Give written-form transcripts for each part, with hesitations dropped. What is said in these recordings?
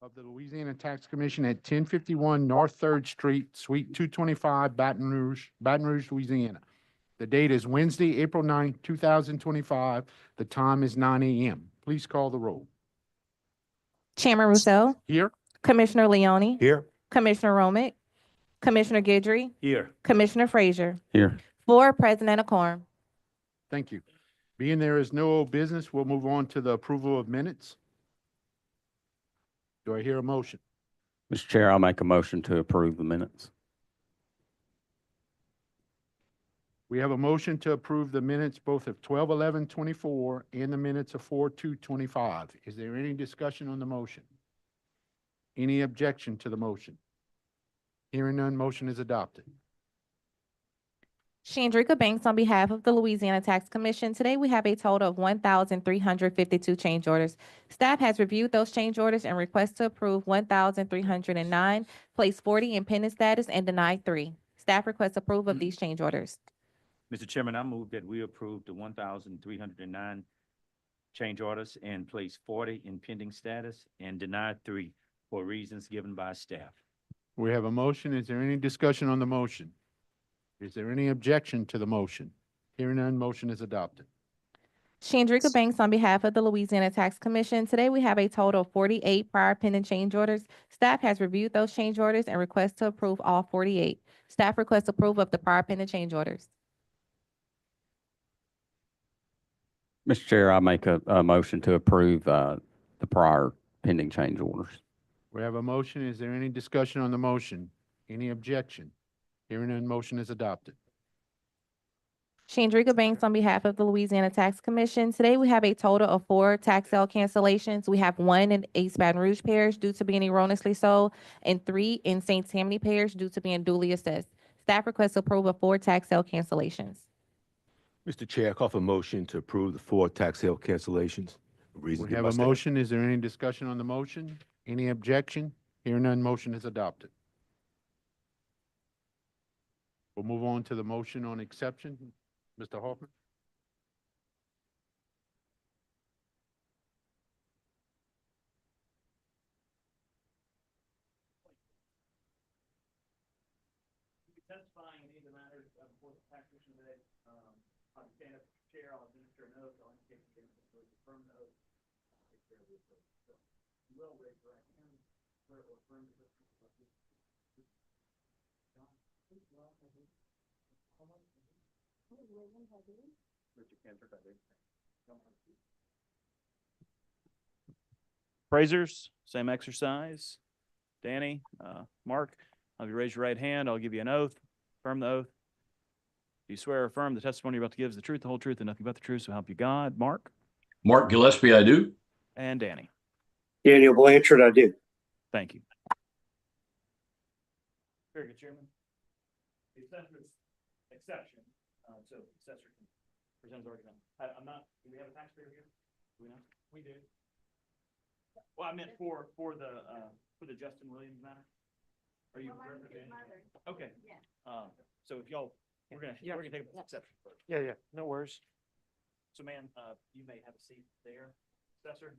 of the Louisiana Tax Commission at 1051 North Third Street, Suite 225, Baton Rouge, Louisiana. The date is Wednesday, April 9th, 2025. The time is 9 a.m. Please call the roll. Chairman Rousseau, Here? Commissioner Leone, Here. Commissioner Romick, Commissioner Guidry, Here. Commissioner Frazier. Here. 4 present and a quorum. Thank you. Being there is no old business, we'll move on to the approval of minutes. Do I hear a motion? Mr. Chair, I'll make a motion to approve the minutes. We have a motion to approve the minutes both of 12/11/24 and the minutes of 4/2/25. Is there any discussion on the motion? Any objection to the motion? Hearing none, motion is adopted. Shandrika Banks on behalf of the Louisiana Tax Commission. Today, we have a total of 1,352 change orders. Staff has reviewed those change orders and requests to approve 1,309, place 40 in pending status, and deny 3. Staff requests approval of these change orders. Mr. Chairman, I move that we approve the 1,309 change orders and place 40 in pending status and deny 3 for reasons given by staff. We have a motion. Is there any discussion on the motion? Is there any objection to the motion? Hearing none, motion is adopted. Shandrika Banks on behalf of the Louisiana Tax Commission. Today, we have a total of 48 prior pending change orders. Staff has reviewed those change orders and requests to approve all 48. Staff requests approval of the prior pending change orders. Mr. Chair, I make a motion to approve the prior pending change orders. We have a motion. Is there any discussion on the motion? Any objection? Hearing none, motion is adopted. Shandrika Banks on behalf of the Louisiana Tax Commission. Today, we have a total of 4 tax sale cancellations. We have 1 in East Baton Rouge Parish due to being erroneously sold, and 3 in St. Tammany Parish due to being duly assessed. Staff requests approval of 4 tax sale cancellations. Mr. Chair, I call for a motion to approve the 4 tax sale cancellations. Reasons We given have by a staff. motion. Is there any discussion on the motion? Any objection? Hearing none, motion is adopted. We'll move on to the motion on exception. Mr. Hoffman? Testifying in either matter before the tax commission today, I'll stand up as chair, I'll administer an oath, I'll indicate the case to affirm the oath. Take care of the oath. So, you will raise your right hand, swear or affirm the testimony. Praisers, same exercise. Danny, Mark, I'll have you raise your right hand. I'll give you an oath. Affirm the oath. Do you swear or affirm the testimony you're about to give is the truth, the whole truth, and nothing but the truth, so help you God? Mark? Mark Gillespie, I do. And Danny. Daniel Blanchard, I do. Thank you. Very good, Chairman. The assessor's exception, so assessor can present his argument. I'm not, do we have a taxpayer here? Do we not? We do. Well, I meant for the Justin Williams matter. Are you? Okay. So if y'all, we're gonna take an exception first. Yeah, no worries. So ma'am, you may have a seat there. Assessor.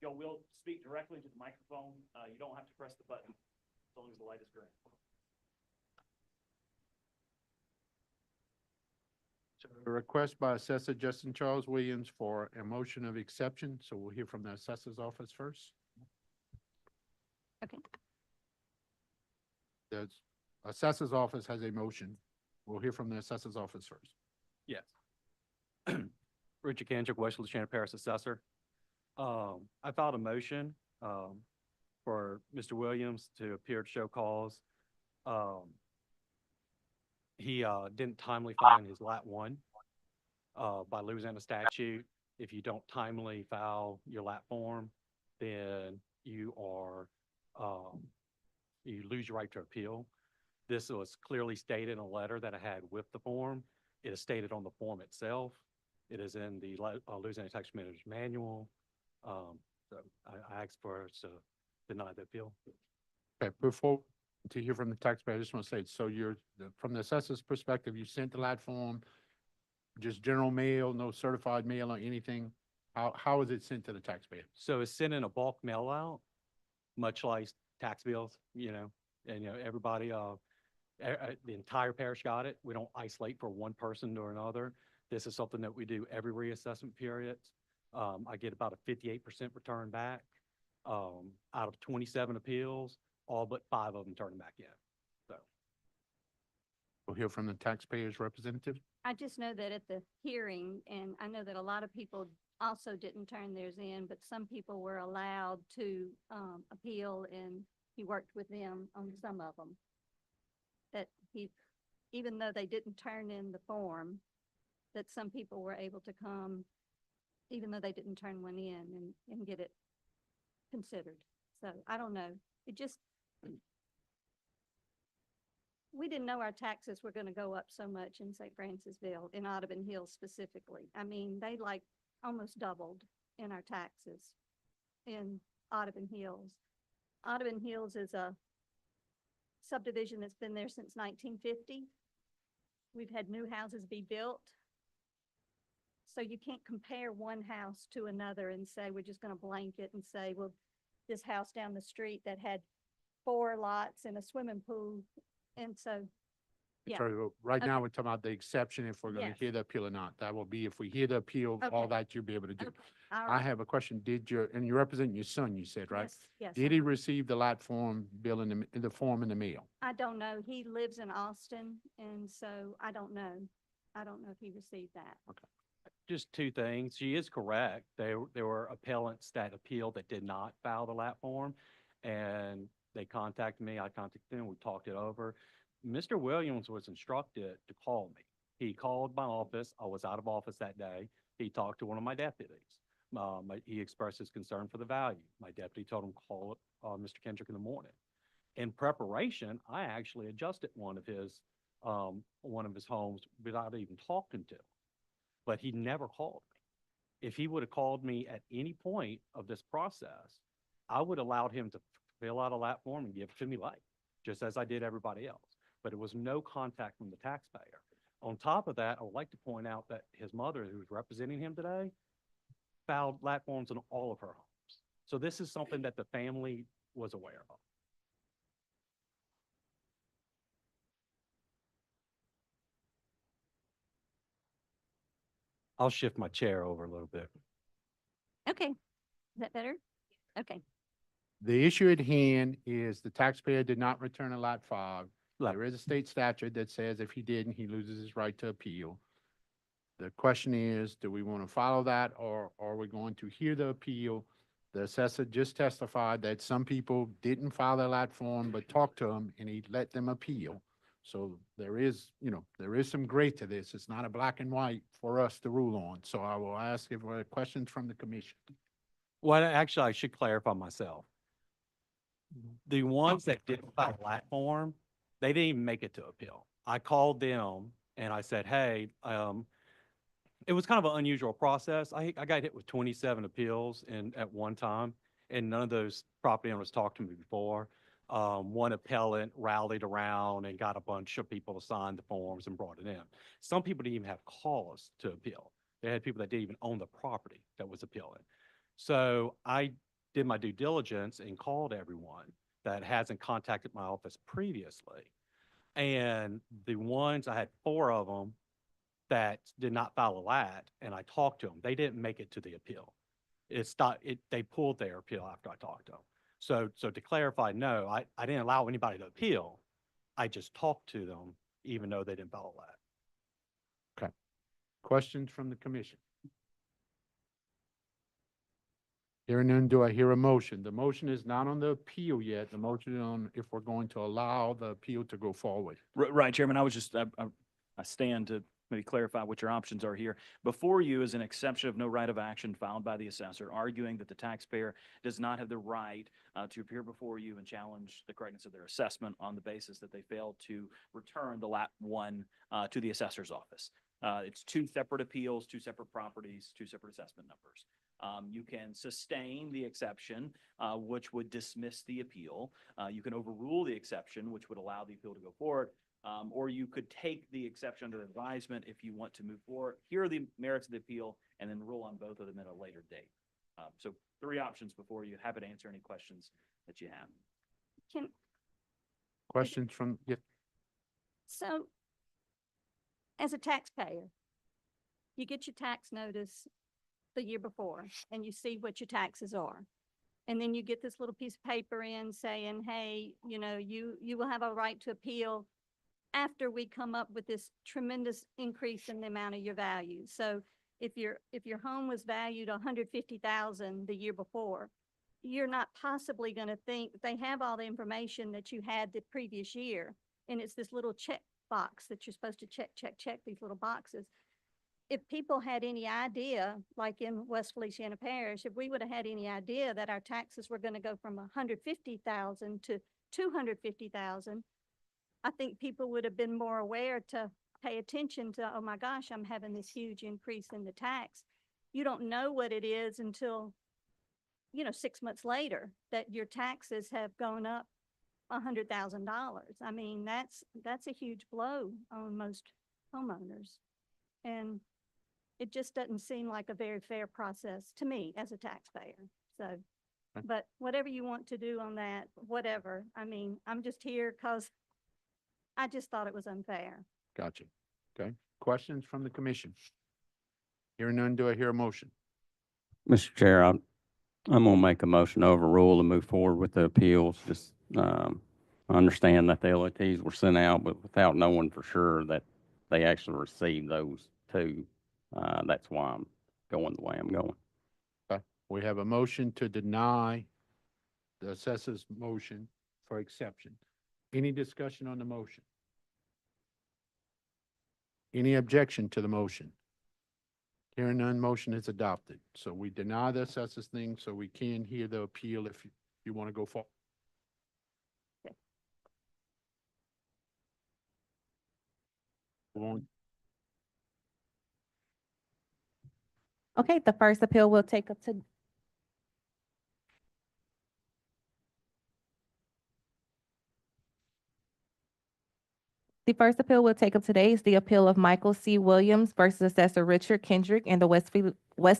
Y'all will speak directly to the microphone. You don't have to press the button as long as the light is green. So a request by Assessor Justin Charles Williams for a motion of exception. So we'll hear from the Assessor's office first. Okay. The Assessor's office has a motion. We'll hear from the Assessor's office first. Yes. Richard Kendrick, West Louisiana Parish Assessor. I filed a motion for Mr. Williams to appear to show cause. He didn't timely file his Lat 1. By Louisiana statute, if you don't timely file your Lat form, then you are you lose your right to appeal. This was clearly stated in a letter that I had with the form. It is stated on the form itself. It is in the Louisiana Tax Manager's Manual. So I asked for us to deny the appeal. Okay, before to hear from the taxpayer, I just want to say, so from the assessor's perspective, you sent the lat form, just general mail, no certified mail or anything? How is it sent to the taxpayer? So it's sent in a bulk mail out, much like tax bills, and, everybody, the entire parish got it. We don't isolate for one person or another. This is something that we do every reassessment period. I get about a 58% return back. Out of 27 appeals, all but 5 of them turn back in. So. We'll hear from the taxpayer's representative. I just know that at the hearing, and I know that a lot of people also didn't turn theirs in, but some people were allowed to appeal, and he worked with them on some of them. That even though they didn't turn in the form, that some people were able to come, even though they didn't turn one in and get it considered. So I don't know. It just, we didn't know our taxes were going to go up so much in St. Francisville, in Audubon Hills specifically. I mean, they like almost doubled in our taxes in Audubon Hills. Audubon Hills is a subdivision that's been there since 1950. We've had new houses be built. So you can't compare one house to another and say, we're just going to blanket and say, well, this house down the street that had 4 lots and a swimming pool. And so, yeah. So right Okay. now, we're talking about the exception if we're going to Yes. hear the appeal or not. That will be if we hear the appeal, all Okay. that you'll be able to do. Okay. All I right. have a question. and you're representing your son, you said, right? Yes, yes. Did he receive the lot form bill in the form in the mail? I don't know. He lives in Austin, and so I don't know. I don't know if he received that. Just 2 things. She is correct. There were appellants that appealed that did not file the lat form, and they contacted me. I contacted them. We talked it over. Mr. Williams was instructed to call me. He called my office. I was out of office that day. He talked to one of my deputies. He expressed his concern for the value. My deputy told him, call Mr. Kendrick in the morning. In preparation, I actually adjusted one of his homes without even talking to him. But he never called me. If he would have called me at any point of this process, I would have allowed him to fill out a lat form and give it to me late, just as I did everybody else. But it was no contact from the taxpayer. On top of that, I would like to point out that his mother, who's representing him today, filed lat forms in all of her homes. So this is something that the family was aware of. I'll shift my chair over a little bit. Okay. Is that better? Okay. The issue at hand is the taxpayer did not return a lot 5. Lot- There is a state statute that says if he didn't, he loses his right to appeal. The question is, do we want to follow that, or are we going to hear the appeal? The assessor just testified that some people didn't file their lot form, but talked to him and he let them appeal. So there is some gray to this. It's not a black and white for us to rule on. So I will ask if there are questions from the commission. Well, actually, I should clarify myself. The ones that didn't file a lat form, they didn't even make it to appeal. I called them and I said, hey, it was kind of an unusual process. I got hit with 27 appeals at one time, and none of those property owners talked to me before. One appellant rallied around and got a bunch of people to sign the forms and brought it in. Some people didn't even have cause to appeal. They had people that didn't even own the property that was appealing. So I did my due diligence and called everyone that hasn't contacted my office previously. And the ones, I had 4 of them that did not file a lat, and I talked to them. They didn't make it to the appeal. They pulled their appeal after I talked to them. So to clarify, no, I didn't allow anybody to appeal. I just talked to them, even though they didn't file a lat. Questions from the commission? Hearing none, do I hear a motion? The motion is not on the appeal yet. The motion is on if we're going to allow the appeal to go forward. Right, Chairman, I stand to maybe clarify what your options are here. Before you is an exception of no right of action filed by the assessor, arguing that the taxpayer does not have the right to appear before you and challenge the correctness of their assessment on the basis that they failed to return the lat 1 to the assessor's office. It's 2 separate appeals, 2 separate properties, 2 separate assessment numbers. You can sustain the exception, which would dismiss the appeal. You can overrule the exception, which would allow the appeal to go forward. or you could take the exception under advisement if you want to move forward, hear the merits of the appeal, and then rule on both of them at a later date. So 3 options before you. Happy to answer any questions that you have. Can, Questions from, yeah, so, as a taxpayer, you get your tax notice the year before and you see what your taxes are. And then you get this little piece of paper in saying, hey, you know, you will have a right to appeal after we come up with this tremendous increase in the amount of your value. So if your home was valued 150,000 the year before, you're not possibly going to think they have all the information that you had the previous year. And it's this little check box that you're supposed to check, these little boxes. If people had any idea, like in West Feliciana Parish, if we would have had any idea that our taxes were going to go from 150,000 to 250,000, I think people would have been more aware to pay attention to, oh my gosh, I'm having this huge increase in the tax. You don't know what it is until, 6 months later that your taxes have gone up $100,000. I mean, that's a huge blow on most homeowners. And it just doesn't seem like a very fair process to me as a taxpayer. So, but whatever you want to do on that, whatever. I mean, I'm just here because I just thought it was unfair. gotcha. Okay. Questions from the commission? Hearing none, do I hear a motion? Mr. Chair, I'm going to make a motion to overrule and move forward with the appeals. Just, I understand that the LTs were sent out, but without knowing for sure that they actually received those 2. That's why I'm going the way I'm going. Okay. We have a motion to deny the assessor's motion for exception. Any discussion on the motion? Any objection to the motion? Hearing none, motion is adopted. So we deny the assessor's thing, so we can hear the appeal if you want to go forward. Okay, the first appeal will take up to The first appeal we'll take up today is the appeal of Michael C. Williams versus Assessor Richard Kendrick in the West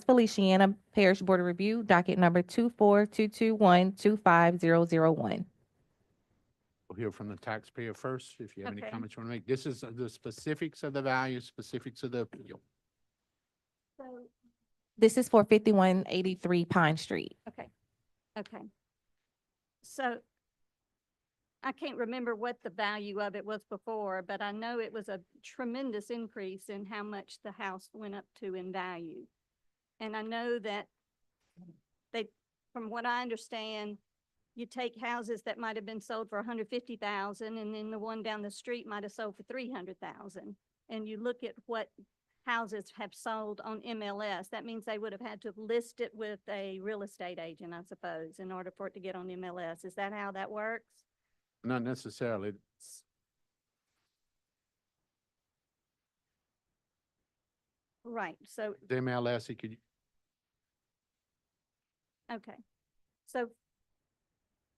Feliciana Parish Board of Review, docket number 24221-25001. We'll hear from the taxpayer first, if you have any Okay. comments you want to make. This is the specifics of the value, specifics of the appeal. So, This is for 5183 Pine Street. okay. So I can't remember what the value of it was before, but I know it was a tremendous increase in how much the house went up to in value. And I know that from what I understand, you take houses that might have been sold for 150,000 and then the one down the street might have sold for 300,000. And you look at what houses have sold on MLS, that means they would have had to have listed with a real estate agent, I suppose, in order for it to get on MLS. Is that how that works? Not necessarily. Right, so, The MLS, he could, okay. So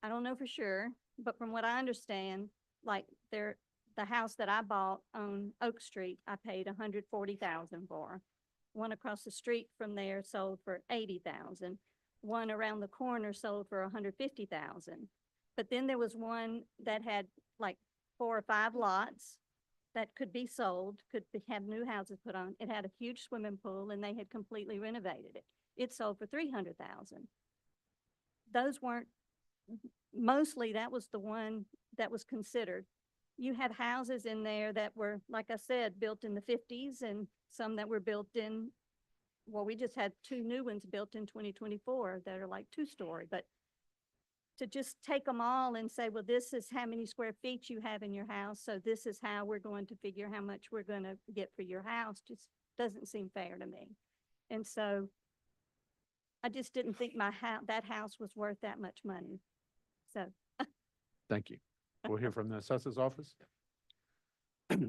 I don't know for sure, but from what I understand, like the house that I bought on Oak Street, I paid 140,000 for. One across the street from there sold for 80,000. One around the corner sold for 150,000. But then there was one that had like 4 or 5 lots that could be sold, have new houses put on. It had a huge swimming pool and they had completely renovated it. It sold for 300,000. Those weren't, mostly that was the one that was considered. You had houses in there that were, like I said, built in the 50s and some that were built in, well, we just had 2 new ones built in 2024 that are like 2-story, but to just take them all and say, well, this is how many square feet you have in your house, so this is how we're going to figure how much we're going to get for your house, just doesn't seem fair to me. And so I just didn't think that house was worth that much money. So, thank you. We'll hear from the assessor's office. All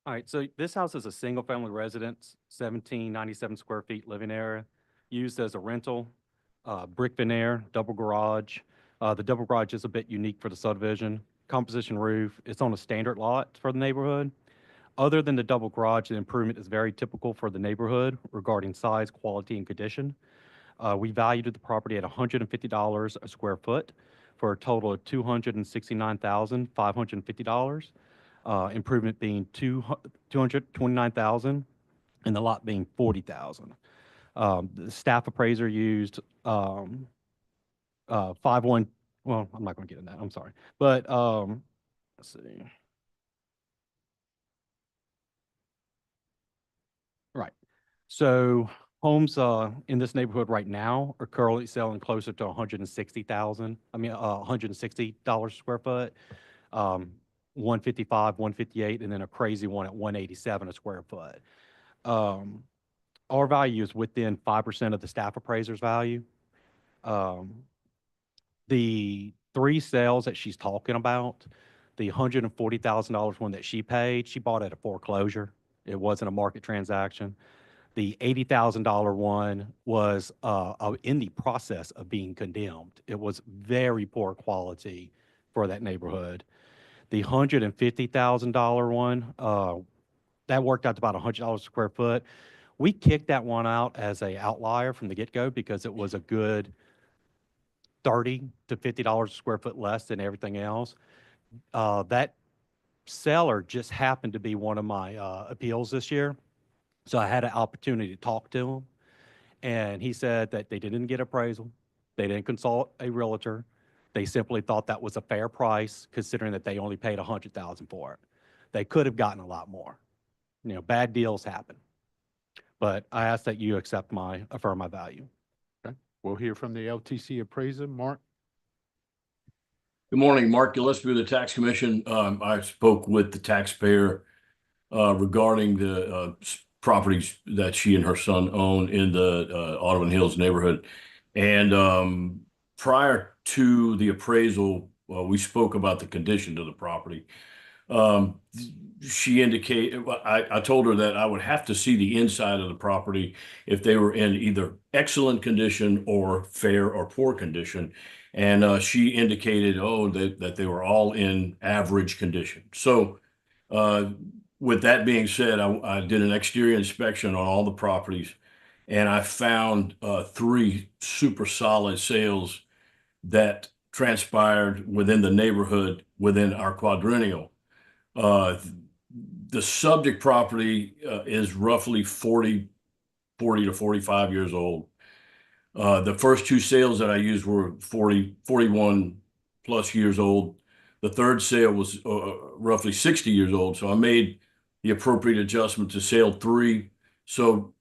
right, so this house is a single-family residence, 1797 square feet living area, used as a rental, brick veneer, double garage. The double garage is a bit unique for the subdivision. composition roof. It's on a standard lot for the neighborhood. Other than the double garage, the improvement is very typical for the neighborhood regarding size, quality, and condition. We valued the property at $150 a square foot for a total of $269,550. Improvement being 229,000 and the lot being 40,000. The staff appraiser used 5-1, well, I'm not going to get in that, I'm sorry. But let's see. Right. So homes in this neighborhood right now are currently selling closer to 160,000. I mean, $160 a square foot, 155, 158, and then a crazy one at 187 a square foot. Our value is within 5% of the staff appraiser's value. The 3 sales that she's talking about, the $140,000 one that she paid, she bought at a foreclosure. It wasn't a market transaction. The $80,000 one was in the process of being condemned. It was very poor quality for that neighborhood. The $150,000 one, that worked out to about $100 a square foot. We kicked that one out as a outlier from the get-go because it was a good $30 to $50 a square foot less than everything else. That seller just happened to be one of my appeals this year. So I had an opportunity to talk to him, and he said that they didn't get appraisal. They didn't consult a realtor. They simply thought that was a fair price, considering that they only paid $100,000 for it. They could have gotten a lot more. You know, bad deals happen. But I ask that you affirm my value. Okay. We'll hear from the LTC appraiser. Mark? Good morning, Mark Gillespie with the Tax Commission. I spoke with the taxpayer regarding the properties that she and her son own in the Audubon Hills neighborhood. And prior to the appraisal, we spoke about the condition of the property. She indicated, I told her that I would have to see the inside of the property if they were in either excellent condition or fair or poor condition. And she indicated, that they were all in average condition. So with that being said, I did an exterior inspection on all the properties, and I found 3 super solid sales that transpired within the neighborhood within our quadrennial. The subject property is roughly 40 to 45 years old. The first 2 sales that I used were 41 plus years old. The third sale was roughly 60 years old. So I made the appropriate adjustment to sale 3. So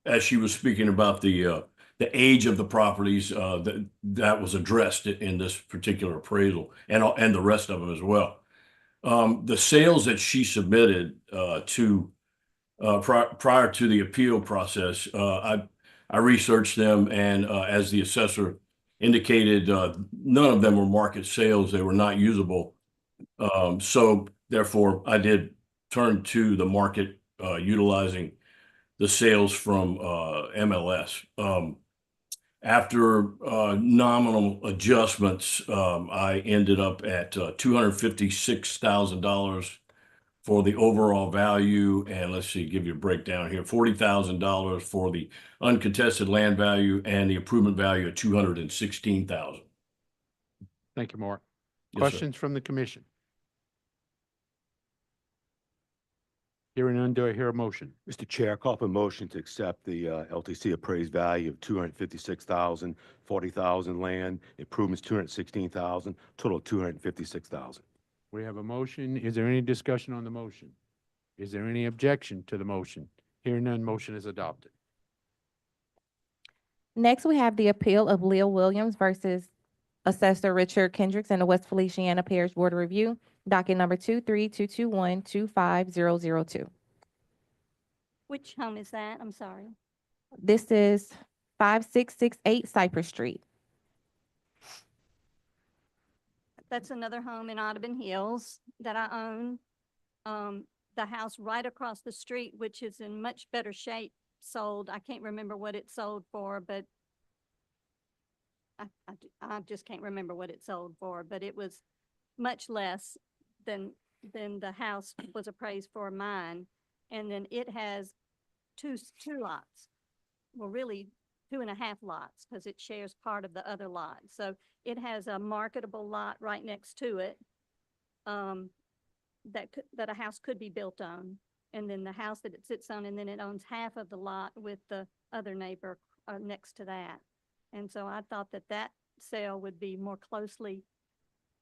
as she was speaking about the age of the properties, that was addressed in this particular appraisal, and the rest of them as well. The sales that she submitted prior to the appeal process, I researched them, and as the assessor indicated, none of them were market sales. They were not usable. So therefore, I did turn to the market utilizing the sales from MLS. After nominal adjustments, I ended up at $256,000 for the overall value. And let's see, give you a breakdown here. $40,000 for the uncontested land value, and the improvement value at $216,000. Thank you, Mark. Yes, sir. Questions from the commission? Hearing none, do I hear a motion? Mr. Chair, I call for a motion to accept the LTC appraised value of $256,000, $40,000 land, improvements $216,000, total of $256,000. We have a motion. Is there any discussion on the motion? Is there any objection to the motion? Hearing none, motion is adopted. Next, we have the appeal of Leah Williams versus Assessor Richard Kendricks and the West Feliciana Parish Board of Review, docket number 23-221-25002. Which home is that? I'm sorry. This is 5668 Cypress Street. That's another home in Audubon Hills that I own. The house right across the street, which is in much better shape, sold. I can't remember what it sold for, but I just can't remember what it sold for, but it was much less than, the house was appraised for mine. And then it has two lots. Well, really 2.5 lots, because it shares part of the other lot. So it has a marketable lot right next to it, that a house could be built on. And then the house that it sits on, and then it owns half of the lot with the other neighbor next to that. And so I thought that sale would be more closely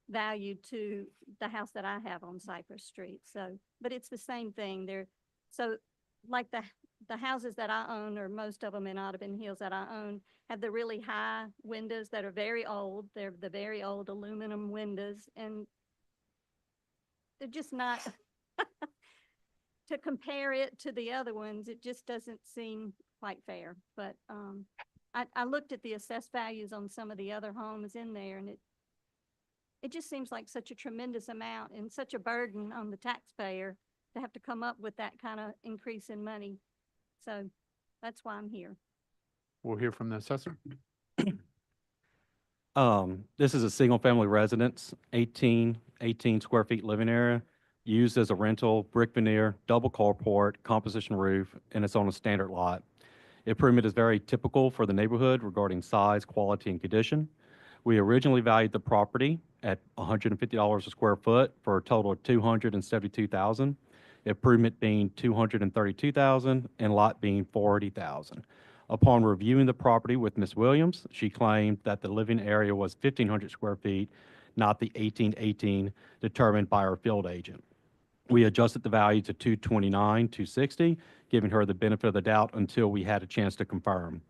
valued to the house that I have on Cypress Street. So, but it's the same thing. So like the houses that I own, or most of them in Audubon Hills that I own, have the really high windows that are very old. They're the very old aluminum windows, and they're just not, to compare it to the other ones, it just doesn't seem quite fair. But I looked at the assessed values on some of the other homes in there, and it just seems like such a tremendous amount and such a burden on the taxpayer to have to come up with that kind of increase in money. So that's why I'm here. We'll hear from the assessor. This is a single-family residence, 18 square feet living area, used as a rental, brick veneer, double carport, composition roof, and it's on a standard lot. Improvement is very typical for the neighborhood regarding size, quality, and condition. We originally valued the property at $150 a square foot for a total of $272,000. Improvement being $232,000 and lot being $40,000. Upon reviewing the property with Ms. Williams, she claimed that the living area was 1,500 square feet, not the 1,818 determined by our field agent. We adjusted the value to $229,260, giving her the benefit of the doubt until we had a chance to confirm.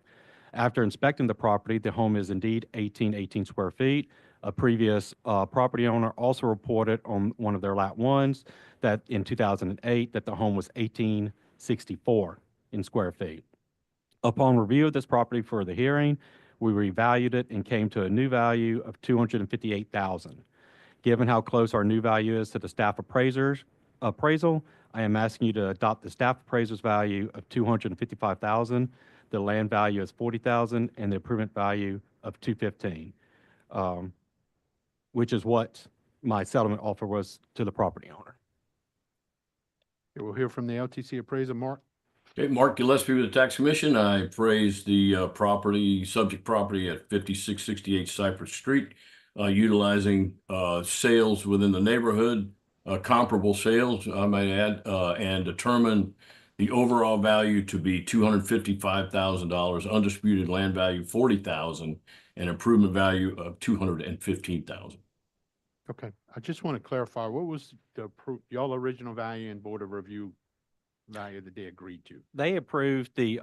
After inspecting the property, the home is indeed 1,818 square feet. A previous property owner also reported on one of their Lat 1s that in 2008 that the home was 1,864 in square feet. Upon review of this property for the hearing, we revalued it and came to a new value of $258,000. Given how close our new value is to the staff appraisal, I am asking you to adopt the staff appraiser's value of $255,000. The land value is $40,000, and the improvement value of $215,000, which is what my settlement offer was to the property owner. Okay, we'll hear from the LTC appraiser, Mark. Okay, Mark Gillespie with the Tax Commission. I appraised the subject property at 5668 Cypress Street, utilizing sales within the neighborhood, comparable sales, I might add, and determined the overall value to be $255,000, undisputed land value $40,000, and improvement value of $215,000. Okay, I just want to clarify, what was y'all original value and Board of Review value that they agreed to? They approved the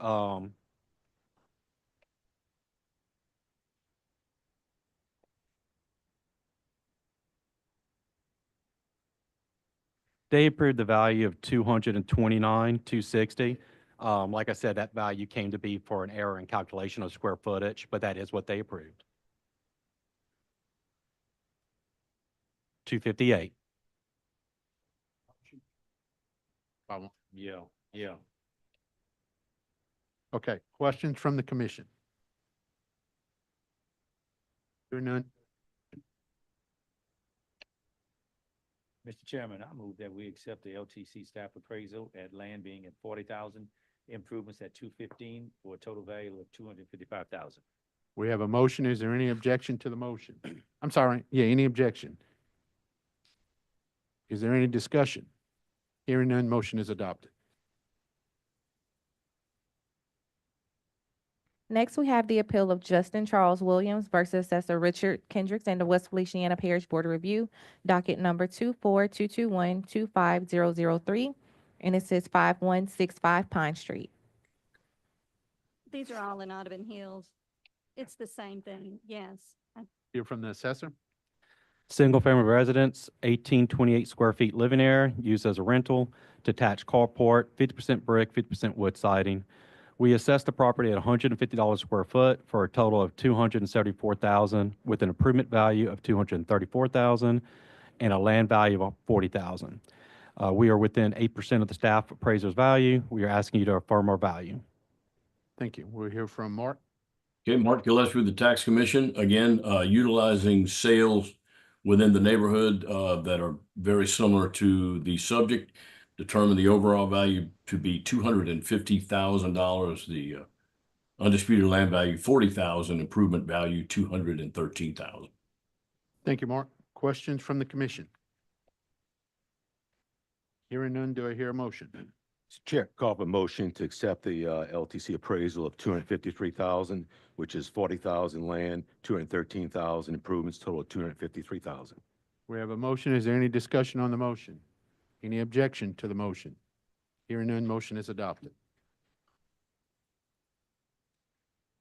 value of $229,260. Like I said, that value came to be for an error in calculation of square footage, but that is what they approved. $258. Yeah. Okay, questions from the commission? Hearing none. Mr. Chairman, I move that we accept the LTC staff appraisal at land being at 40,000, improvements at 215 for a total value of 255,000. We have a motion. Is there any objection to the motion? I'm sorry. Yeah, any objection? Is there any discussion? Hearing none, motion is adopted. Next, we have the appeal of Justin Charles Williams versus Assessor Richard Kendricks and the West Feliciana Parish Board of Review, docket number 24221-25003, and it says 5165 Pine Street. These are all in Audubon Hills. It's the same thing, yes. Hear from the assessor. Single-family residence, 1,828 square feet living area, used as a rental, detached carport, 50% brick, 50% wood siding. We assessed the property at $150 a square foot for a total of $274,000 with an improvement value of $234,000 and a land value of $40,000. We are within 8% of the staff appraiser's value. We are asking you to affirm our value. Thank you. We'll hear from Mark. Okay, Mark Gillespie with the Tax Commission. Again, utilizing sales within the neighborhood that are very similar to the subject. Determine the overall value to be $250,000. The undisputed land value, 40,000, improvement value, 213,000. Thank you, Mark. Questions from the commission? Hearing none, do I hear a motion? Mr. Chair, call for a motion to accept the LTC appraisal of 253,000, which is 40,000 land, 213,000 improvements, total of 253,000. We have a motion. Is there any discussion on the motion? Any objection to the motion? Hearing none, motion is adopted.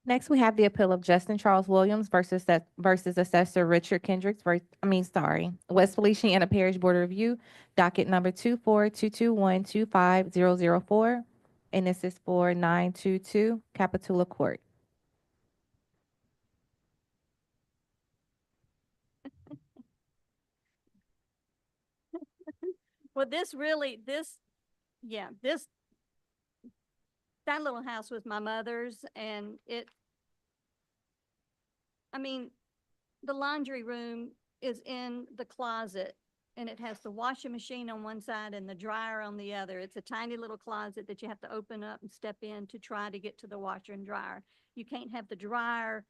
Next, we have the appeal of Justin Charles Williams versus Assessor Richard Kendricks, West Feliciana Parish Board of Review, docket number 2422125004, and this is for 922 Capitola Court. Well, that little house was my mother's, and the laundry room is in the closet, and it has the washing machine on one side and the dryer on the other. It's a tiny little closet that you have to open up and step in to try to get to the washer and dryer. You can't have the dryer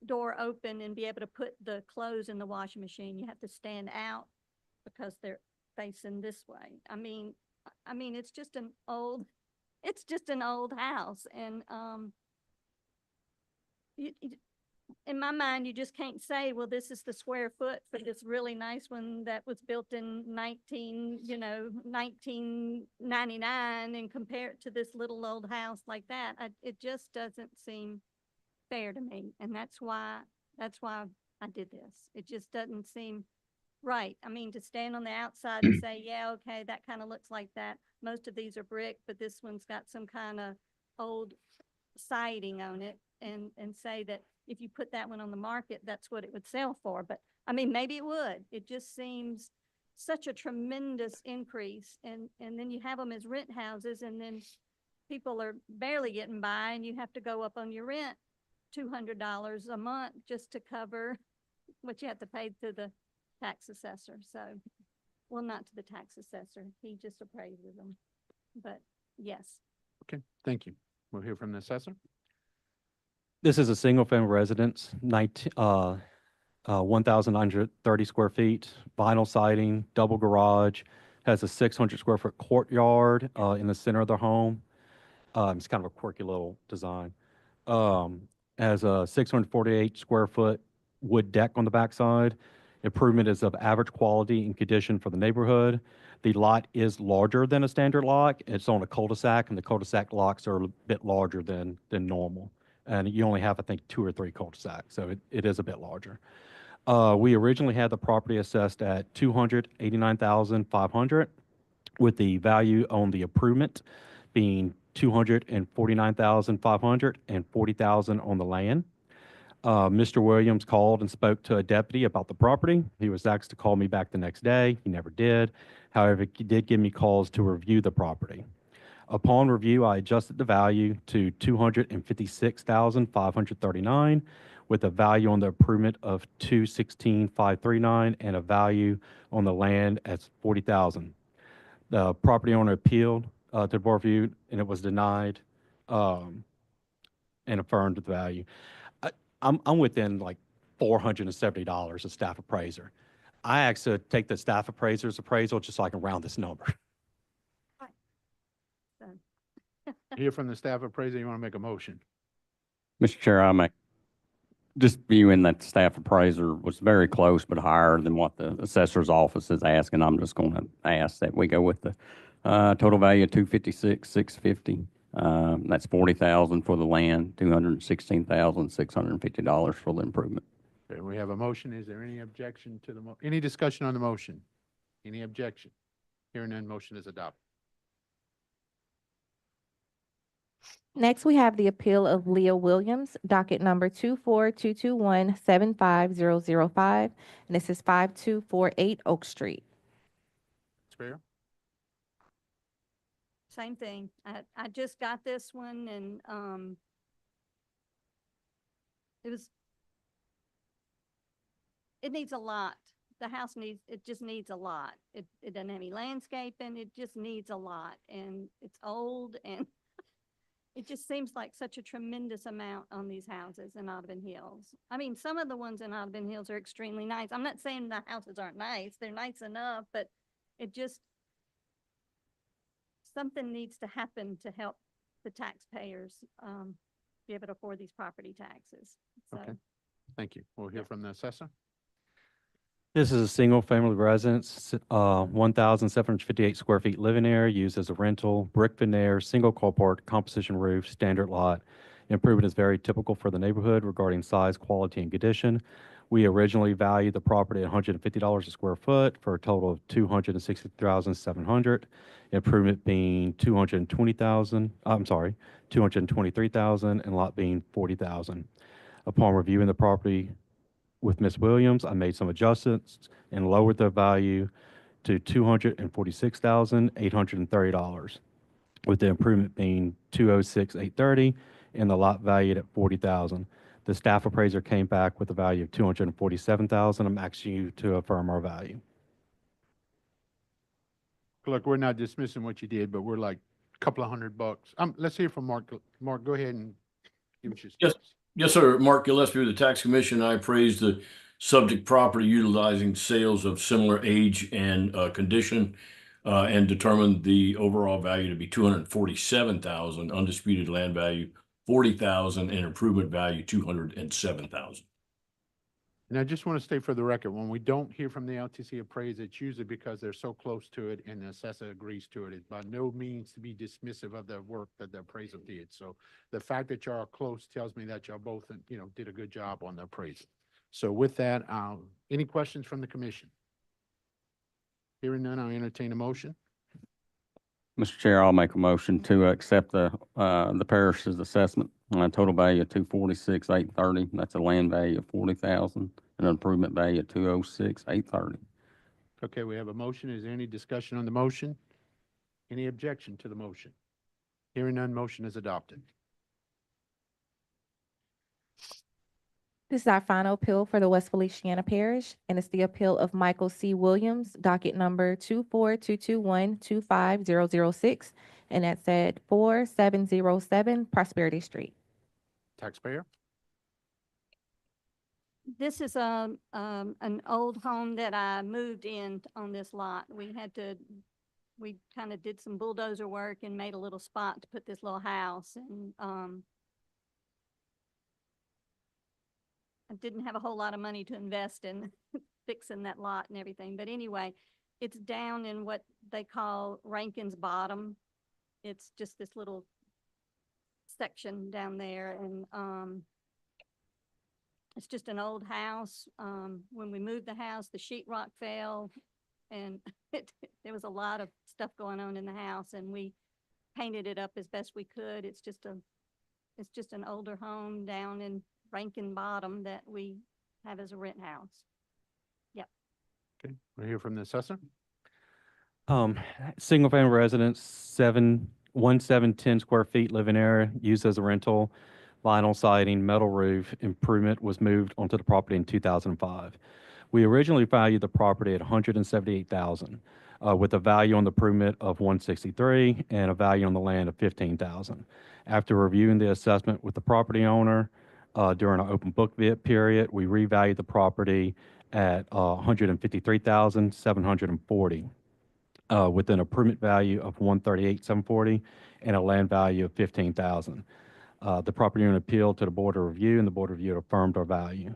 door open and be able to put the clothes in the washing machine. You have to stand out because they're facing this way. It's just an old house, and in my mind, you just can't say, well, this is the square foot for this really nice one that was built in 1999, and compare it to this little old house like that. It just doesn't seem fair to me, and that's why I did this. It just doesn't seem right. To stand on the outside and say, yeah, okay, that kind of looks like that. Most of these are brick, but this one's got some kind of old siding on it, and say that if you put that one on the market, that's what it would sell for. But maybe it would. It just seems such a tremendous increase. And then you have them as rent houses, and then people are barely getting by, and you have to go up on your rent $200 a month just to cover what you have to pay to the tax assessor. So, well, not to the tax assessor. He just appraises them. But yes. Okay, thank you. We'll hear from the assessor. This is a single-family residence, 1,930 square feet, vinyl siding, double garage, has a 600 square foot courtyard in the center of the home. It's kind of a quirky little design. Has a 648 square foot wood deck on the backside. Improvement is of average quality and condition for the neighborhood. The lot is larger than a standard lot. It's on a cul-de-sac, and the cul-de-sac lots are a bit larger than normal. And you only have, I think, 2 or 3 cul-de-sacs, so it is a bit larger. We originally had the property assessed at $289,500, with the value on the improvement being $249,500 and $40,000 on the land. Mr. Williams called and spoke to a deputy about the property. He was asked to call me back the next day. He never did. However, he did give me calls to review the property. Upon review, I adjusted the value to $256,539, with a value on the improvement of $216,539 and a value on the land as $40,000. The property owner appealed to the board review, and it was denied and affirmed the value. I'm within like $470 of staff appraiser. I actually take the staff appraiser's appraisal just so I can round this number. Hear from the staff appraiser. You want to make a motion? Mr. Chair, just viewing that the staff appraiser was very close but higher than what the assessor's office is asking. I'm just going to ask that we go with the total value of $256,650. That's $40,000 for the land, $216,650 for the improvement. Okay, we have a motion. Is there any objection to the any discussion on the motion? Any objection? Hearing none, motion is adopted. Next, we have the appeal of Leah Williams, docket number 24221-75005, and this is 5248 Oak Street. Sparrow? Same thing. I just got this one, and it needs a lot the house needs, it just needs a lot. It doesn't have any landscaping, it just needs a lot, and it's old, and it just seems like such a tremendous amount on these houses in Audubon Hills. I mean, some of the ones in Audubon Hills are extremely nice. I'm not saying the houses aren't nice, they're nice enough, but it just, something needs to happen to help the taxpayers, be able to afford these property taxes. So, Okay. Thank you. We'll hear from the assessor. This is a single-family residence, 1,758 square feet living area used as a rental, brick veneer, single carport, composition roof, standard lot. Improvement is very typical for the neighborhood regarding size, quality, and condition. We originally valued the property at $150 a square foot for a total of $260,700. Improvement being $223,000, and lot being $40,000. Upon reviewing the property with Ms. Williams, I made some adjustments and lowered the value to $246,830, with the improvement being $206,830 and the lot valued at $40,000. The staff appraiser came back with a value of $247,000. I'm asking you to affirm our value. Look, we're not dismissing what you did, but we're like a couple of $100. Let's hear from Mark. Mark, go ahead and give us your Yes. steps. Yes, sir. Mark Gillespie with the Tax Commission. I appraised the subject property utilizing sales of similar age and condition, and determined the overall value to be $247,000, undisputed land value $40,000, and improvement value $207,000. And I just want to state for the record, when we don't hear from the LTC appraiser, it's usually because they're so close to it and the assessor agrees to it. It's by no means to be dismissive of the work that the appraiser did. So the fact that y'all are close tells me that y'all both, did a good job on the appraisal. So with that, any questions from the commission? Hearing none, I'll entertain a motion. Mr. Chair, I'll make a motion to accept the parish's assessment on a total value of $246,830. That's a land value of $40,000 and an improvement value of $206,830. Okay, we have a motion. Is there any discussion on the motion? Any objection to the motion? Hearing none, motion is adopted. This is our final appeal for the West Feliciana Parish, and it's the appeal of Michael C. Williams, docket number 24221-25006, and that's at 4707 Prosperity Street. Taxpayer? this is an old home that I moved in on this lot. We kind of did some bulldozer work and made a little spot to put this little house, and I didn't have a whole lot of money to invest in fixing that lot and everything. But anyway, it's down in what they call Rankin's Bottom. It's just this little section down there, and it's just an old house. When we moved the house, the sheetrock fell, and there was a lot of stuff going on in the house, and we painted it up as best we could. It's just an older home down in Rankin Bottom that we have as a rent house. Yep. Okay, we'll hear from the assessor. Single family residence, 1710 square feet living area, used as a rental, vinyl siding, metal roof. Improvement was moved onto the property in 2005. We originally valued the property at $178,000, with a value on the improvement of $163 and a value on the land of $15,000. After reviewing the assessment with the property owner during our open book bid period, we revalued the property at $153,740. With an improvement value of $138,740 and a land value of $15,000. The property owner appealed to the Board of Review, and the Board of Review affirmed our value.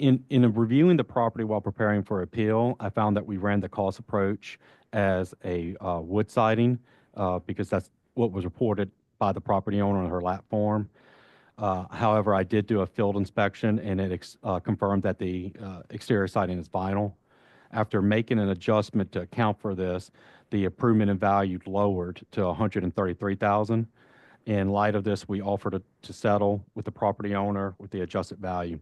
In reviewing the property while preparing for appeal, I found that we ran the cost approach as a wood siding because that's what was reported by the property owner on her lap form. However, I did do a field inspection, and it confirmed that the exterior siding is vinyl. After making an adjustment to account for this, the improvement in value lowered to $133,000. In light of this, we offered to settle with the property owner with the adjusted value.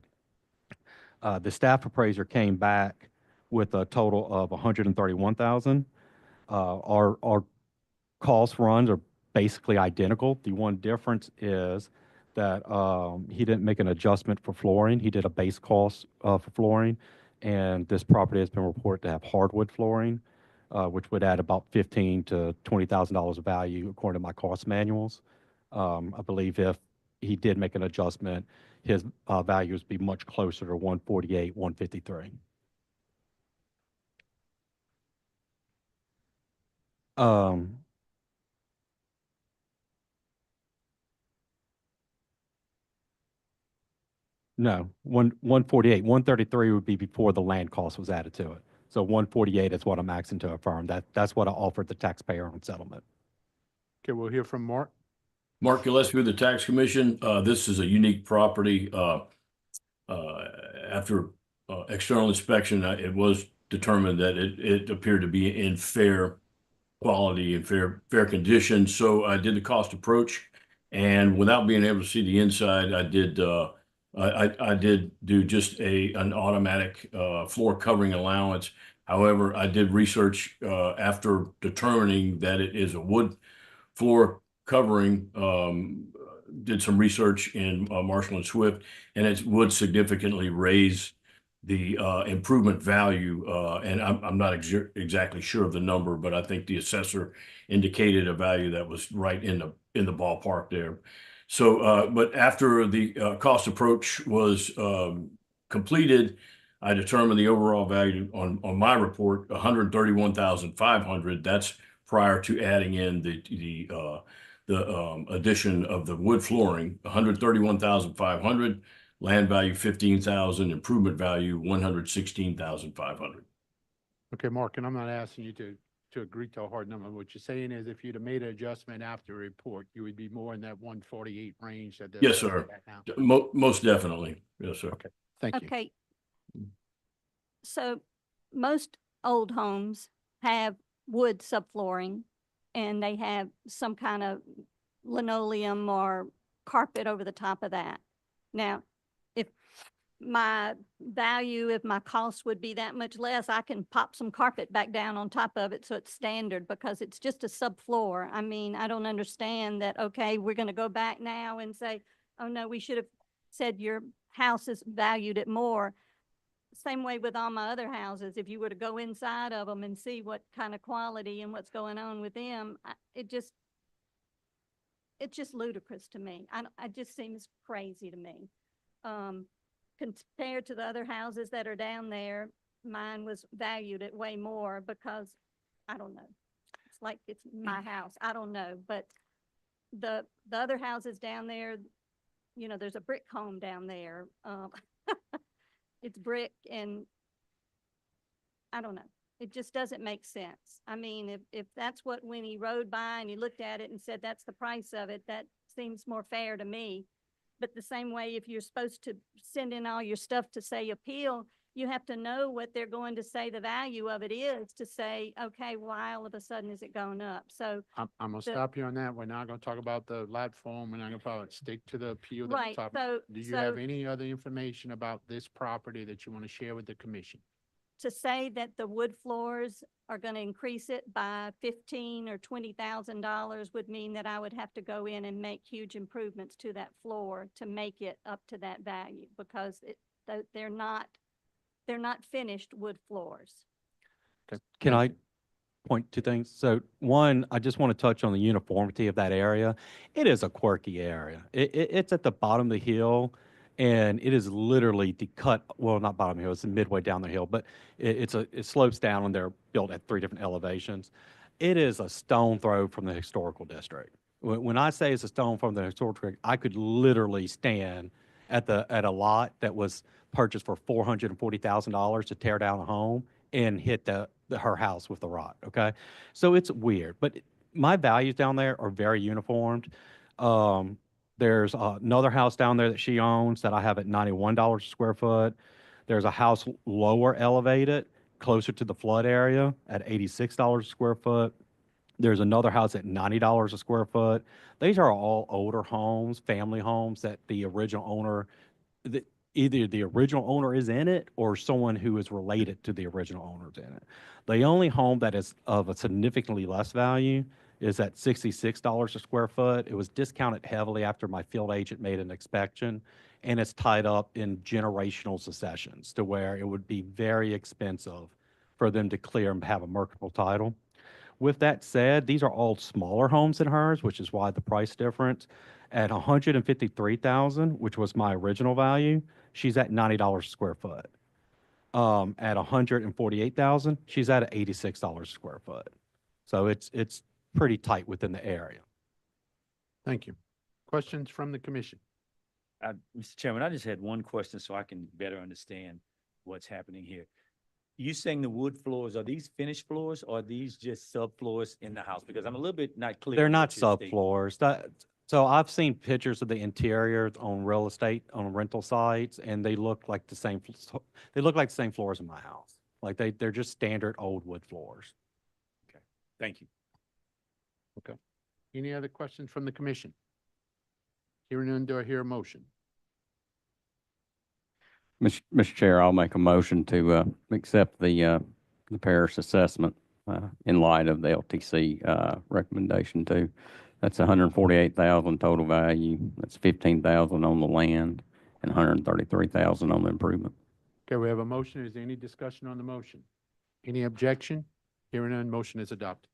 The staff appraiser came back with a total of $131,000. Our cost runs are basically identical. The one difference is that he didn't make an adjustment for flooring. He did a base cost for flooring, and this property has been reported to have hardwood flooring, which would add about $15,000 to $20,000 of value according to my cost manuals. I believe if he did make an adjustment, his values would be much closer to 148, 153. No, 148, 133 would be before the land cost was added to it. So 148 is what I'm asking to affirm. That's what I offered the taxpayer on settlement. Okay, we'll hear from Mark. Mark Gillespie with the Tax Commission. This is a unique property. After external inspection, it was determined that it appeared to be in fair quality and fair condition. So I did the cost approach, and without being able to see the inside, I did do just an automatic floor covering allowance. However, I did research after determining that it is a wood floor covering. Did some research in Marshall and Swift, and it would significantly raise the improvement value. And I'm not exactly sure of the number, but I think the assessor indicated a value that was right in the ballpark there. So, but after the cost approach was completed, I determined the overall value on my report, 131,500. That's prior to adding in the addition of the wood flooring, 131,500, land value 15,000, improvement value 116,500. Okay, Mark, and I'm not asking you to agree to a hard number. What you're saying is if you'd have made an adjustment after a report, you would be more in that 148 range that. Yes, sir. Now. Most definitely. Yes, sir. Okay, thank you. Okay. So most old homes have wood subflooring and they have some kind of linoleum or carpet over the top of that. Now, if my cost would be that much less, I can pop some carpet back down on top of it so it's standard because it's just a subfloor. I mean, I don't understand that, okay, we're going to go back now and say, oh no, we should have said your house is valued at more. Same way with all my other houses. If you were to go inside of them and see what kind of quality and what's going on with them, it's just ludicrous to me. It just seems crazy to me. Compared to the other houses that are down there, mine was valued at way more because, I don't know. It's like it's my house. I don't know. But the other houses down there, you know, there's a brick home down there. It's brick and I don't know. It just doesn't make sense. I mean, if that's what, when he rode by and he looked at it and said, that's the price of it, that seems more fair to me. But the same way, if you're supposed to send in all your stuff to say appeal, you have to know what they're going to say the value of it is to say, okay, why all of a sudden is it going up? So I'm gonna stop you on that. We're not gonna talk about the lat form. We're not gonna probably stick to the appeal. That we're right, talking- so Do you so have any other information about this property that you want to share with the commission? to say that the wood floors are going to increase it by $15,000 or $20,000 would mean that I would have to go in and make huge improvements to that floor to make it up to that value because they're not finished wood floors. Okay. Can I point to things? So one, I just want to touch on the uniformity of that area. It is a quirky area. It's at the bottom of the hill, and it is literally the cut. Well, not bottom of the hill; it's midway down the hill, but it slopes down, and they're built at 3 different elevations. It is a stone throw from the historical district. When I say it's a stone from the historical district, I could literally stand at a lot that was purchased for $440,000 to tear down a home and hit her house with the rock. Okay, so it's weird, but my values down there are very uniformed. There's another house down there that she owns that I have at $91 a square foot. There's a house lower elevated, closer to the flood area at $86 a square foot. There's another house at $90 a square foot. These are all older homes, family homes that the original owner, either the original owner is in it or someone who is related to the original owner is in it. The only home that is of a significantly less value is at $66 a square foot. It was discounted heavily after my field agent made an inspection, and it's tied up in generational successions to where it would be very expensive for them to clear and have a mercantile title. With that said, these are all smaller homes than hers, which is why the price difference. At 153,000, which was my original value, she's at $90 a square foot. At 148,000, she's at $86 a square foot. So it's pretty tight within the area. Thank you. Questions from the commission? Mr. Chairman, I just had one question so I can better understand what's happening here. You saying the wood floors, are these finished floors or are these just subfloors in the house? Because I'm a little bit not clear. They're on not what you're stating. subfloors. So I've seen pictures of the interior on real estate, on rental sites, and they look like the same, they look like the same floors in my house. Like they're just standard old wood floors. Thank you. Any other questions from the commission? Hearing none, do I hear a motion? Mr. Chair, I'll make a motion to accept the parish assessment in light of the LTC recommendation too. That's 148,000 total value. That's 15,000 on the land and 133,000 on the improvement. Okay, we have a motion. Is there any discussion on the motion? Any objection? Hearing none, motion is adopted.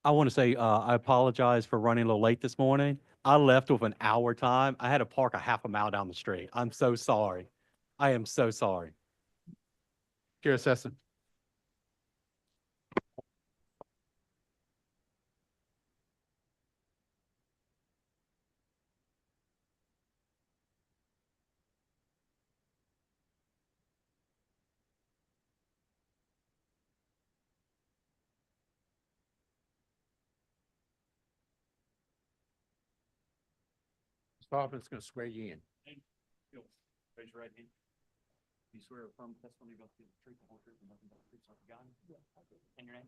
I want to say, I apologize for running a little late this morning. I left with an hour time. I had to park a half a mile down the street. I'm so sorry. I am so sorry. Chair Sessom. Mr. Hoffman's going to swear you in. Raise your right hand. You swear or affirm testimony about the truth, the whole truth, and nothing but the truth, so help you God? And your name?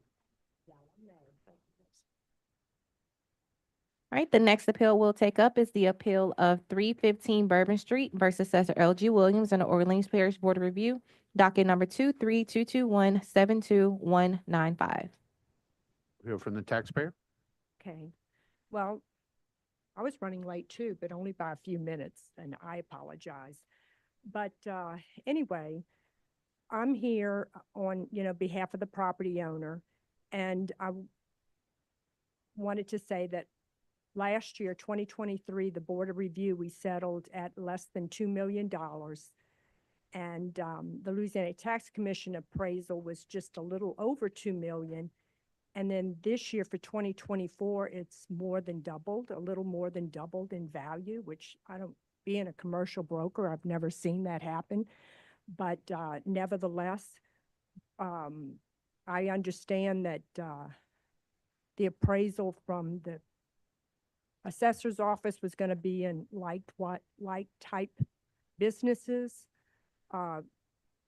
All right, the next appeal we'll take up is the appeal of 315 Bourbon Street versus Assessor L.G. Williams and the Orleans Parish Board of Review, docket number 23221-72195. Hear from the taxpayer. Okay, well, I was running late too, but only by a few minutes, and I apologize. But anyway, I'm here on, behalf of the property owner, and I wanted to say that last year, 2023, the Board of Review, we settled at less than $2 million. And the Louisiana Tax Commission appraisal was just a little over $2 million. And then this year for 2024, it's more than doubled, a little more than doubled in value, which being a commercial broker, I've never seen that happen. But nevertheless, I understand that the appraisal from the assessor's office was going to be in like type businesses,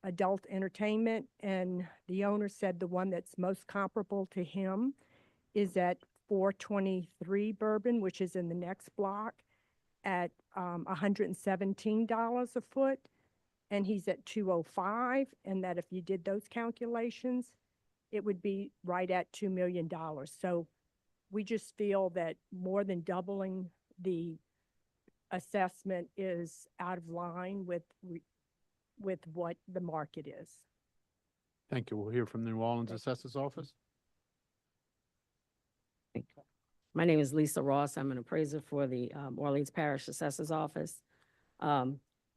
adult entertainment, and the owner said the one that's most comparable to him is at 423 Bourbon, which is in the next block, at $117 a foot, and he's at 205, and that if you did those calculations, it would be right at $2 million. So we just feel that more than doubling the assessment is out of line with what the market is. Thank you. We'll hear from the New Orleans Assessor's Office. My name is Lisa Ross. I'm an appraiser for the Orleans Parish Assessor's Office.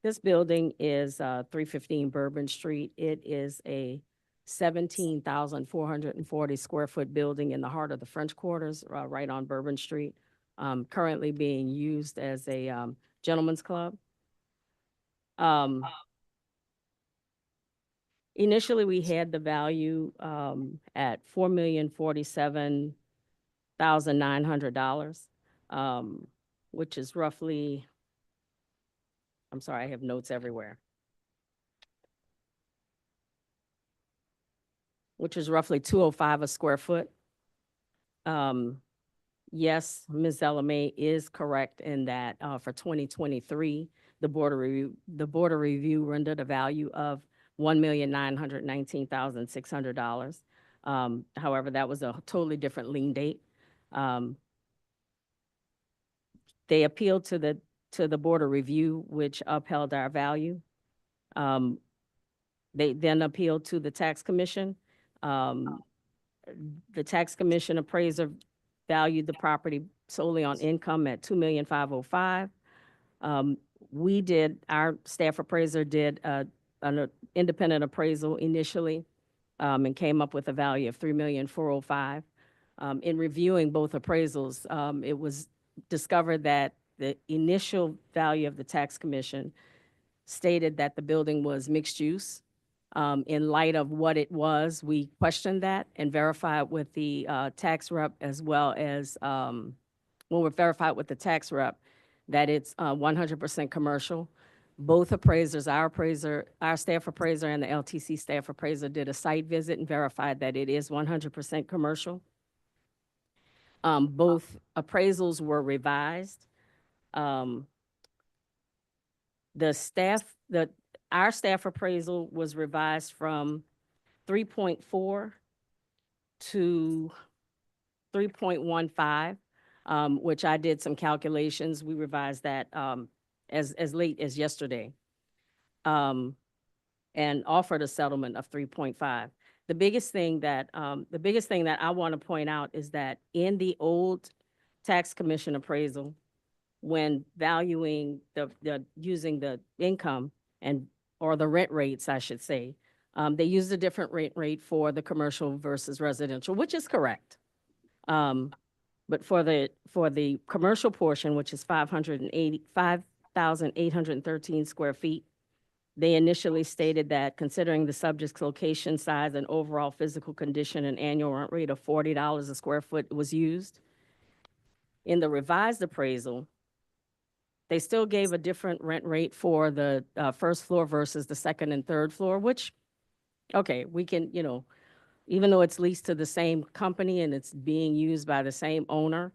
This building is 315 Bourbon Street. It is a 17,440 square foot building in the heart of the French Quarters, right on Bourbon Street, currently being used as a gentleman's club. Initially, we had the value at $4,047,900, which is roughly, I'm sorry, I have notes everywhere, which is roughly 205 a square foot. Yes, Ms. Delamay is correct in that for 2023, the Board of Review rendered a value of $1,919,600. However, that was a totally different lien date. They appealed to the Board of Review, which upheld our value. They then appealed to the Tax Commission. The Tax Commission appraiser valued the property solely on income at $2,505,000. Our staff appraiser did an independent appraisal initially, and came up with a value of $3,405,000. In reviewing both appraisals, it was discovered that the initial value of the Tax Commission stated that the building was mixed use. In light of what it was, we questioned that and verified with the tax rep, as well as, we verified with the tax rep that it's 100% commercial. Both appraisers, our staff appraiser and the LTC staff appraiser, did a site visit and verified that it is 100% commercial. Both appraisals were revised. Our staff appraisal was revised from 3.4 to 3.15, which I did some calculations. We revised that as late as yesterday, and offered a settlement of 3.5. The biggest thing that I want to point out is that in the old Tax Commission appraisal, when valuing using the income or the rent rates, I should say, they used a different rate for the commercial versus residential, which is correct. But for the commercial portion, which is 5,813 square feet, they initially stated that considering the subject's location, size, and overall physical condition, an annual rent rate of $40 a square foot was used. In the revised appraisal, they still gave a different rent rate for the first floor versus the second and third floor, which, okay, we can, even though it's leased to the same company and it's being used by the same owner,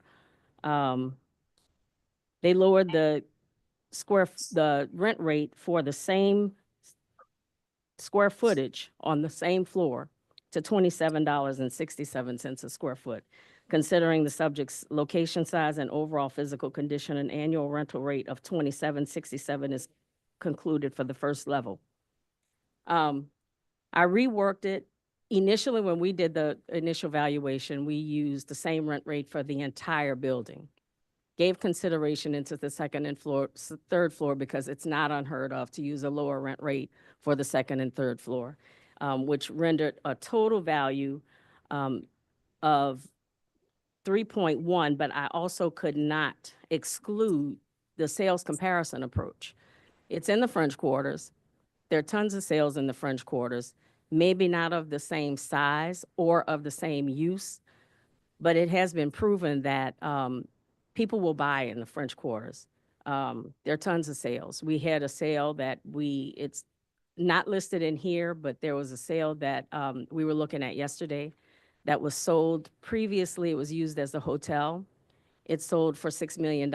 they lowered the rent rate for the same square footage on the same floor to $27.67 a square foot. Considering the subject's location, size, and overall physical condition, an annual rental rate of $27.67 is concluded for the first level. I reworked it. Initially, when we did the initial valuation, we used the same rent rate for the entire building. Gave consideration into the second and third floor because it's not unheard of to use a lower rent rate for the second and third floor, which rendered a total value of 3.1, but I also could not exclude the sales comparison approach. It's in the French quarters. There are tons of sales in the French quarters, maybe not of the same size or of the same use, but it has been proven that people will buy in the French quarters. There are tons of sales. We had a sale that it's not listed in here, but there was a sale that we were looking at yesterday that was sold. Previously, it was used as a hotel. It sold for $6 million.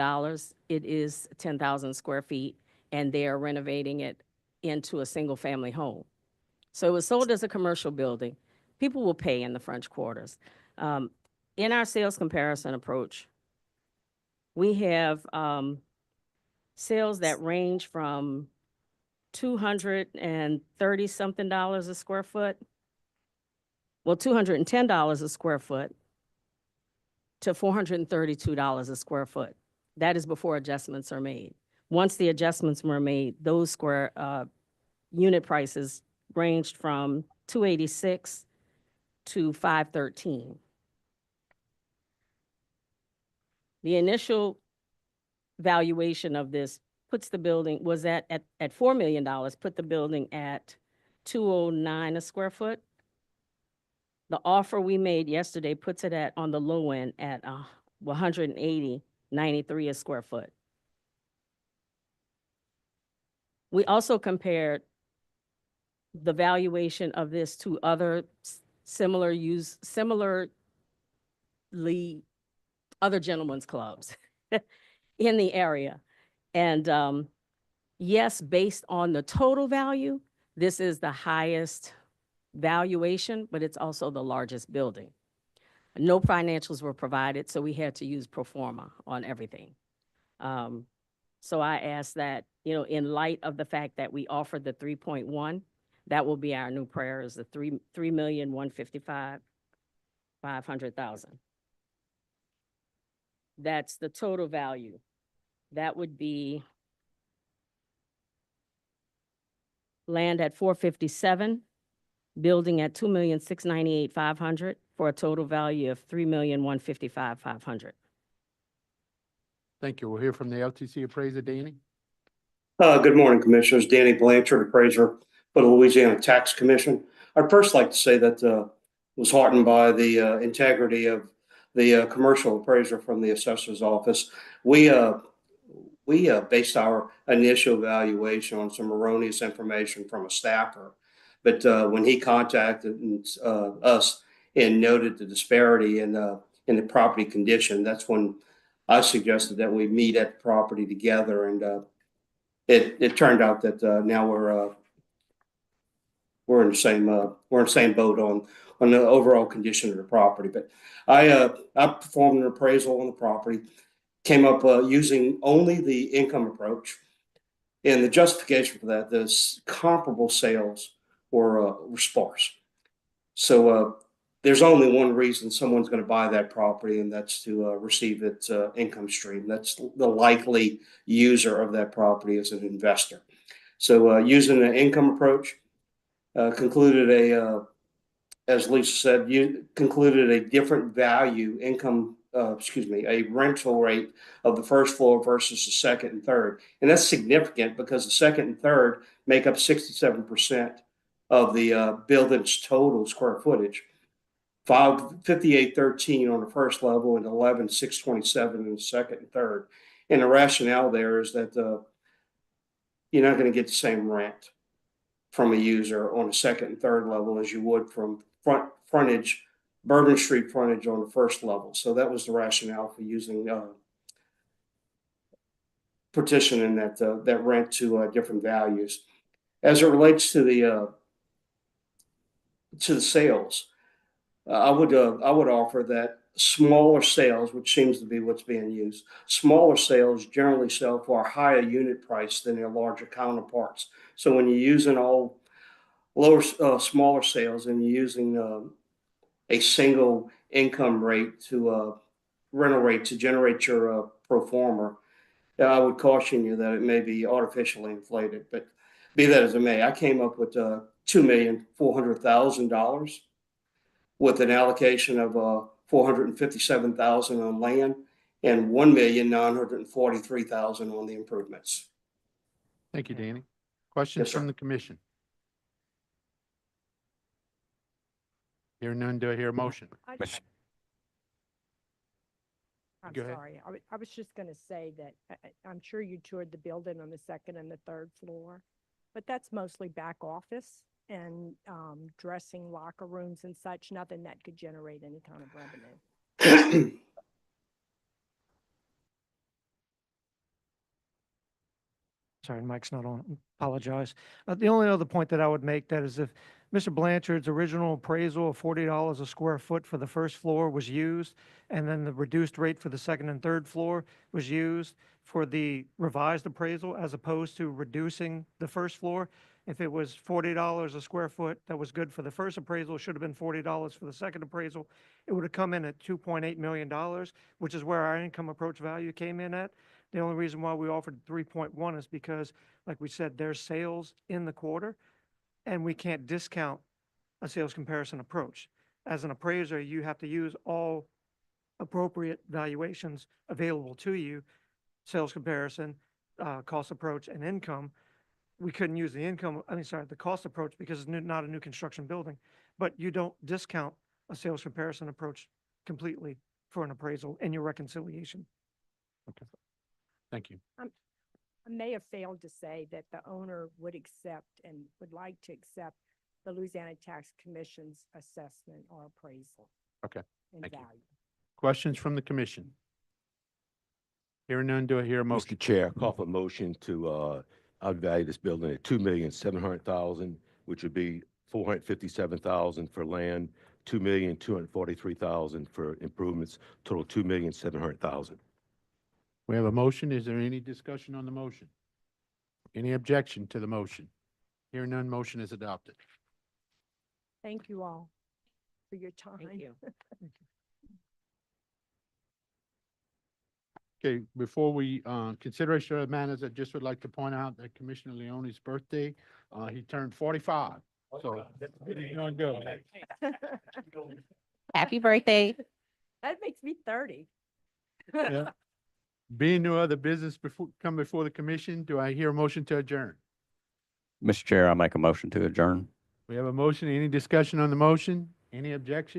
It is 10,000 square feet, and they are renovating it into a single-family home. So it was sold as a commercial building. People will pay in the French quarters. In our sales comparison approach, we have sales that range from $230-something a square foot, well, $210 a square foot, to $432 a square foot. That is before adjustments are made. Once the adjustments were made, those square unit prices ranged from $286 to $513. The initial valuation of this puts the building, was at $4 million, put the building at $209 a square foot. The offer we made yesterday puts it on the low end at $180.93 a square foot. We also compared the valuation of this to other similarly other gentlemen's clubs in the area. And yes, based on the total value, this is the highest valuation, but it's also the largest building. No financials were provided, so we had to use pro forma on everything. So I ask that, you know, in light of the fact that we offered the 3.1, that will be our new prayer, is the 3,155,500,000. That's the total value. That would be land at 457, building at 2,698,500, for a total value of 3,155,500. Thank you. We'll hear from the LTC appraiser, Danny. Good morning, Commissioners. Danny Blanchard, appraiser for the Louisiana Tax Commission. I'd first like to say that was heartened by the integrity of the commercial appraiser from the assessor's office. We based our initial valuation on some erroneous information from a staffer. But when he contacted us and noted the disparity in the property condition, that's when I suggested that we meet at the property together. And it turned out that now we're in the same boat on the overall condition of the property. But I performed an appraisal on the property, came up using only the income approach, and the justification for that is comparable sales were sparse. So there's only one reason someone's going to buy that property, and that's to receive its income stream. That's the likely user of that property as an investor. So using the income approach, concluded as Lisa said, concluded a different value a rental rate of the first floor versus the second and third. And that's significant because the second and third make up 67% of the building's total square footage. 5813 on the first level and 11627 in the second and third. And the rationale there is that you're not going to get the same rent from a user on the second and third level as you would from frontage, Bourbon Street frontage on the first level. So that was the rationale for using partitioning that rent to different values. As it relates to the sales, I would offer that smaller sales, which seems to be what's being used, smaller sales generally sell for a higher unit price than their larger counterparts. So when you're using all smaller sales and you're using a single income rate to rental rate to generate your pro forma, I would caution you that it may be artificially inflated. But be that as it may, I came up with $2,400,000 with an allocation of $457,000 on land and $1,943,000 on the improvements. Thank you, Danny. Questions Yes, sir. from the commission? Hearing none, do I hear a motion? I'm Go ahead. sorry. I was just going to say that I'm sure you toured the building on the second and the third floor, but that's mostly back office and dressing locker rooms and such, nothing that could generate any kind of revenue. Sorry, mic's not on. Apologize. The only other point that I would make that is if Mr. Blanchard's original appraisal of $40 a square foot for the first floor was used, and then the reduced rate for the second and third floor was used for the revised appraisal as opposed to reducing the first floor, if it was $40 a square foot that was good for the first appraisal, it should have been $40 for the second appraisal. It would have come in at $2.8 million, which is where our income approach value came in at. The only reason why we offered 3.1 is because, like we said, there's sales in the quarter, and we can't discount a sales comparison approach. As an appraiser, you have to use all appropriate valuations available to you, sales comparison, cost approach, and income. We couldn't use the the cost approach because it's not a new construction building, but you don't discount a sales comparison approach completely for an appraisal in your reconciliation. Okay. Thank you. I may have failed to say that the owner would accept and would like to accept the Louisiana Tax Commission's assessment or appraisal. Okay. And Thank you. value. Questions from the commission? Hearing none, do I hear a motion? Mr. Chair, call for a motion to outvalue this building at $2,700,000, which would be $457,000 for land, $2,243,000 for improvements, total $2,700,000. We have a motion. Is there any discussion on the motion? Any objection to the motion? Hearing none, motion is adopted. Thank you all for your time. Thank you. Okay, before we, consideration of matters, I just would like to point out that Commissioner Leone's birthday, he turned 45. So, he's doing good. Happy birthday. That makes me 30. Yeah. Being no other business come before the commission, do I hear a motion to adjourn? Mr. Chair, I make a motion to adjourn. We have a motion. Any discussion on the motion? Any objection?